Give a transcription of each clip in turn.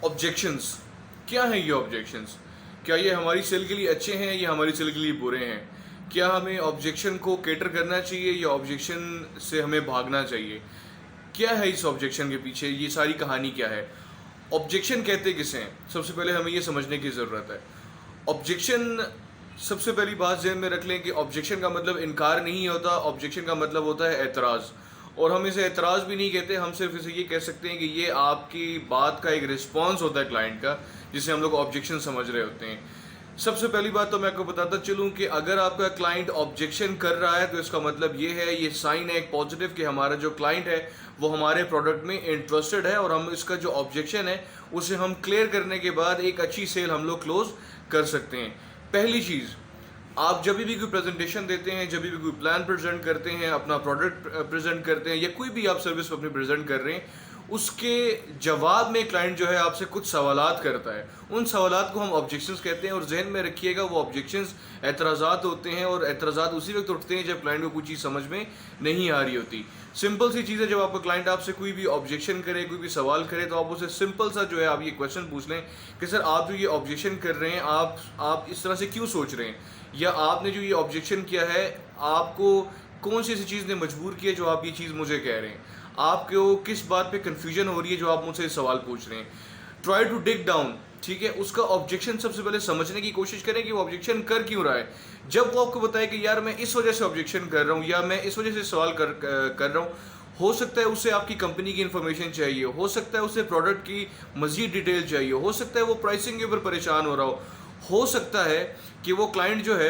Objections क्या हैं ये ऑब्जेक्शंस? क्या ये हमारी सेल के लिए अच्छे हैं या हमारी सेल के लिए बुरे हैं? क्या हमें ऑब्जेक्शन को कैटर करना चाहिए या ऑब्जेक्शन से हमें भागना चाहिए? क्या है इस ऑब्जेक्शन के पीछे, ये सारी कहानी क्या है? ऑब्जेक्शन कहते किसे हैं? सबसे पहले हमें ये समझने की ज़रूरत है। ऑब्जेक्शन, सबसे पहली बात ज़हन में रख लें कि ऑब्जेक्शन का मतलब इनकार नहीं होता, ऑब्जेक्शन का मतलब होता है एतराज़। और हम इसे एतराज़ भी नहीं कहते, हम सिर्फ इसे ये कह सकते हैं कि ये आपकी बात का एक रिस्पॉन्स होता है क्लाइंट का, जिसे हम लोग ऑब्जेक्शन समझ रहे होते हैं। सबसे पहली बात तो मैं आपको बताता चलूँ कि अगर आपका क्लाइंट ऑब्जेक्शन कर रहा है तो इसका मतलब ये है, ये साइन है एक पॉजिटिव कि हमारा जो क्लाइंट है वो हमारे प्रोडक्ट में इंटरेस्टेड है, और हम इसका जो ऑब्जेक्शन है उसे हम क्लियर करने के बाद एक अच्छी सेल हम लोग क्लोज कर सकते हैं। पहली चीज़, आप जब भी कोई प्रेजेंटेशन देते हैं, जब भी कोई प्लान प्रेजेंट करते हैं, अपना प्रोडक्ट प्रेजेंट करते हैं, या कोई भी आप सर्विस अपनी प्रेजेंट कर रहे हैं, उसके जवाब में क्लाइंट जो है आपसे कुछ सवालात करता है। उन सवालात को हम ऑब्जेक्शंस कहते हैं, और जहन में रखिएगा वो ऑब्जेक्शंस एतराज़ात होते हैं, और एतराज़ात उसी वक्त उठते हैं जब क्लाइंट को कोई चीज़ समझ में नहीं आ रही होती। सिंपल सी चीज़ है, जब आपका क्लाइंट आपसे कोई भी ऑब्जेक्शन करे, कोई भी सवाल करे, तो आप उसे सिंपल सा जो है आप ये क्वेश्चन पूछ लें कि सर आप जो ये ऑब्जेक्शन कर रहे हैं, आप इस तरह से क्यों सोच रहे हैं, या आपने जो ये ऑब्जेक्शन किया है आपको कौन सी ऐसी चीज़ ने मजबूर किया जो आप ये चीज़ मुझे कह रहे हैं, आपको किस बात पे कन्फ्यूजन हो रही है जो आप मुझसे सवाल पूछ रहे हैं। ट्राई टू डिग डाउन, ठीक है, उसका ऑब्जेक्शन सबसे पहले समझने की कोशिश करें कि वो ऑब्जेक्शन कर क्यों रहा है। जब वो आपको बताए कि यार मैं इस वजह से ऑब्जेक्शन कर रहा हूँ, या मैं इस वजह से सवाल कर रहा हूँ, हो सकता है उससे आपकी कंपनी की इन्फॉर्मेशन चाहिए, हो सकता है उसे प्रोडक्ट की मजीद डिटेल चाहिए, हो सकता है वो प्राइसिंग के ऊपर परेशान हो रहा हो सकता है कि वो क्लाइंट जो है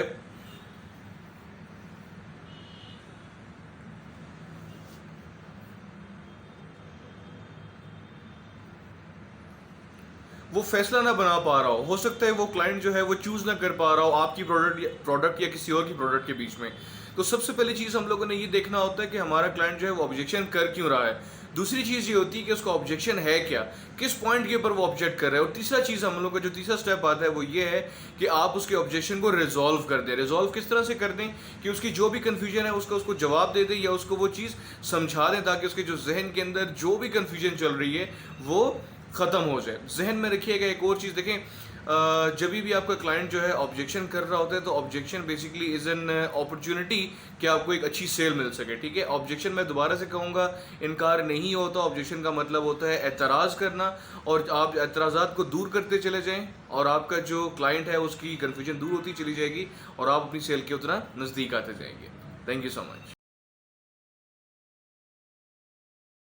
वो फैसला ना बना पा रहा हो सकता है वो क्लाइंट जो है वो चूज़ ना कर पा रहा हो आपकी प्रोडक्ट या किसी और की प्रोडक्ट के बीच में। तो सबसे पहली चीज़ हम लोगों ने ये देखना होता है कि हमारा क्लाइंट जो है वो ऑब्जेक्शन कर क्यों रहा है। दूसरी चीज़ ये होती है कि उसका ऑब्जेक्शन है क्या, किस पॉइंट के ऊपर वो ऑब्जेक्ट कर रहा है। और तीसरा चीज़ हम लोग का जो तीसरा स्टेप आता है वो ये है कि आप उसके ऑब्जेक्शन को रिजॉल्व कर दें। रिजॉल्व किस तरह से कर दें कि उसकी जो भी कन्फ्यूजन है उसको जवाब दे दें, या उसको वो चीज़ समझा दें, ताकि उसके जो जहन के अंदर जो भी कन्फ्यूजन चल रही है वो ख़त्म हो जाए। जहन में रखिएगा एक और चीज़ देखें, जब भी आपका क्लाइंट जो है ऑब्जेक्शन कर रहा होता है तो objection basically is an opportunity कि आपको एक अच्छी सेल मिल सके। ठीक है, ऑब्जेक्शन मैं दोबारा से कहूँगा इनकार नहीं होता, ऑब्जेक्शन का मतलब होता है एतराज़ करना, और आप एतराज़ात को दूर करते चले जाएँ और आपका जो क्लाइंट है उसकी कन्फ्यूजन दूर होती चली जाएगी और आप अपनी सेल के उतना नज़दीक आते जाएंगे। Thank you so much.